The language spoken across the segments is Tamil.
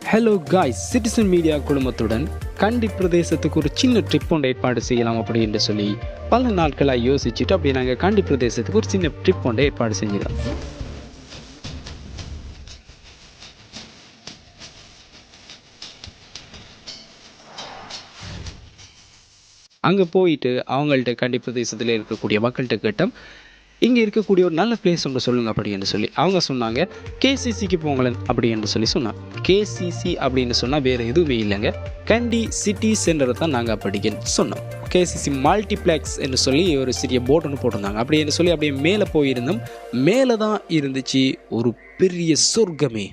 ஹலோ காய்ஸ், சிட்டிசன் மீடியா குழுமத்துடன் கண்டி பிரதேசத்துக்கு ஒரு சின்ன ட்ரிப் ஒன்று ஏற்பாடு செய்யலாம் அப்படின்னு சொல்லி பல நாட்களாக யோசிச்சுட்டு அப்படியே நாங்கள் கண்டி பிரதேசத்துக்கு ஒரு சின்ன ட்ரிப் ஒன்று ஏற்பாடு செஞ்சிடலாம். அங்கே போயிட்டு அவங்கள்ட்ட கண்டி பிரதேசத்தில் இருக்கக்கூடிய மக்கள்கிட்ட கேட்டோம், இங்கே இருக்கக்கூடிய ஒரு நல்ல பிளேஸ் ஒன்று சொல்லுங்கள் அப்படின்னு சொல்லி. அவங்க சொன்னாங்க கேசிசிக்கு போங்களேன் அப்படின்னு சொன்னாங்க. கேசிசி அப்படின்னு சொன்னால் வேறு எதுவுமே இல்லைங்க, கண்டி சிட்டி சென்டரை தான் நாங்கள் அப்படின்னு சொன்னோம். கேசிசி மல்டிப்ளெக்ஸ் என்று சொல்லி ஒரு சிறிய போர்டு ஒன்று போட்டிருந்தாங்க. அப்படின்னு சொல்லி அப்படியே மேலே போயிருந்தோம். மேலே தான் இருந்துச்சு ஒரு பெரிய சொர்க்கமே.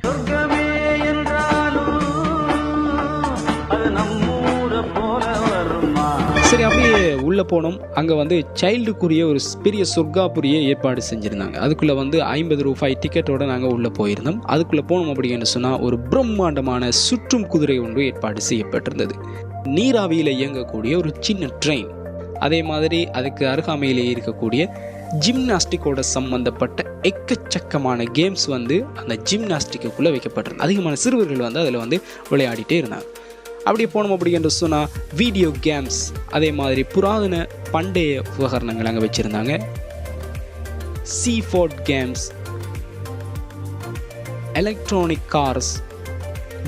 சரி, அப்படியே உள்ளே போனோம். அங்கே சைல்டுக்குரிய ஒரு பெரிய சொர்க்காபுரியை ஏற்பாடு செஞ்சுருந்தாங்க. அதுக்குள்ளே 50 ரூபாய் டிக்கெட்டோடு நாங்கள் உள்ளே போயிருந்தோம். அதுக்குள்ளே போனோம் அப்படின்னு சொன்னால் ஒரு பிரம்மாண்டமான சுற்றும் குதிரை ஒன்று ஏற்பாடு செய்யப்பட்டிருந்தது. நீராவியில் இயங்கக்கூடிய ஒரு சின்ன ட்ரெயின், அதே மாதிரி அதுக்கு அருகாமையிலே இருக்கக்கூடிய ஜிம்னாஸ்டிக்கோட சம்பந்தப்பட்ட எக்கச்சக்கமான கேம்ஸ் அந்த ஜிம்னாஸ்டிக்குள்ளே வைக்கப்பட்டிருந்தது. அதிகமான சிறுவர்கள் அதில் விளையாடிட்டே இருந்தாங்க. அப்படியே போனோம் அப்படின்னு சொன்னால் வீடியோ கேம்ஸ், அதே மாதிரி புராதன பண்டைய உபகரணங்கள் அங்கே வச்சுருந்தாங்க. சீஃபோர்ட் games, electronic cars,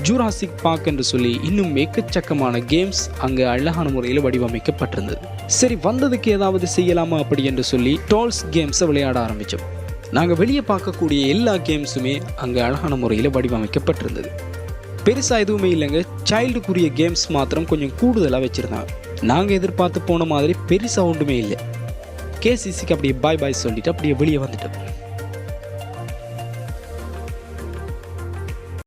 Jurassic Park என்று சொல்லி இன்னும் எக்கச்சக்கமான கேம்ஸ் அங்கே அழகான முறையில் வடிவமைக்கப்பட்டிருந்தது. சரி, வந்ததுக்கு ஏதாவது செய்யலாமா அப்படி என்று சொல்லி டால்ஸ் கேம்ஸை விளையாட ஆரம்பித்தோம். நாங்கள் வெளியே பார்க்கக்கூடிய எல்லா கேம்ஸுமே அங்கே அழகான முறையில் வடிவமைக்கப்பட்டிருந்தது. பெருசாக எதுவுமே இல்லைங்க, சைல்டுக்குரிய கேம்ஸ் மாத்திரம் கொஞ்சம் கூடுதலாக வச்சுருந்தாங்க. நாங்கள் எதிர்பார்த்து போன மாதிரி பெருசாக ஒன்றுமே இல்லை. கேசிசிக்கு அப்படியே பாய் சொல்லிட்டு அப்படியே வெளியே வந்துட்டோம்.